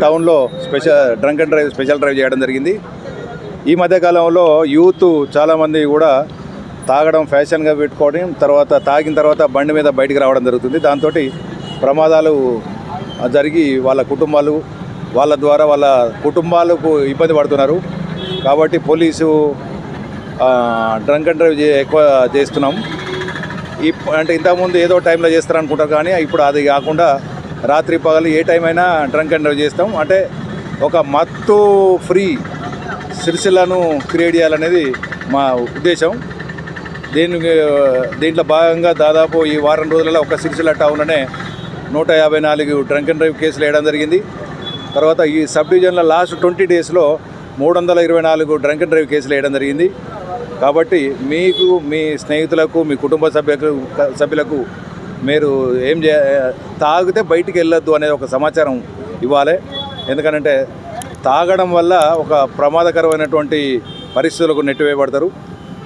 టౌన్లో drunk and drive special drive చేయడం జరిగింది. ఈ మధ్యకాలంలో యూత్ చాలామంది కూడా తాగడం ఫ్యాషన్గా పెట్టుకోవడం, తర్వాత తాగిన తర్వాత బండి మీద బయటికి రావడం జరుగుతుంది. దాంతో ప్రమాదాలు జరిగి వాళ్ళ ద్వారా వాళ్ళ కుటుంబాలకు ఇబ్బంది పడుతున్నారు. కాబట్టి పోలీసు డ్రంక్ అండ్ డ్రైవ్ ఎక్కువ చేస్తున్నాం. అంటే ఇంతకుముందు ఏదో టైంలో చేస్తారనుకుంటారు, కానీ ఇప్పుడు అది కాకుండా రాత్రి పగలు ఏ టైం అయినా డ్రంక్ అండ్ డ్రైవ్ చేస్తాం. అంటే ఒక మత్తు ఫ్రీ సిరిసిల్లను క్రియేట్ చేయాలనేది మా ఉద్దేశం. దీంట్లో భాగంగా దాదాపు ఈ వారం రోజులలో ఒక సిరిసిల్ల టౌన్లోనే 154 డ్రంక్ అండ్ డ్రైవ్ కేసులు వేయడం జరిగింది. తర్వాత ఈ సబ్ డివిజన్లో లాస్ట్ 20 డేస్లో 324 డ్రంక్ అండ్ డ్రైవ్ కేసులు వేయడం జరిగింది. కాబట్టి మీకు, మీ స్నేహితులకు, మీ కుటుంబ సభ్యులకు మీరు తాగితే బయటికి వెళ్ళొద్దు అనేది ఒక సమాచారం ఇవ్వాలి. ఎందుకంటే తాగడం వల్ల ఒక ప్రమాదకరమైనటువంటి పరిస్థితులకు నెట్టివేయబడతారు.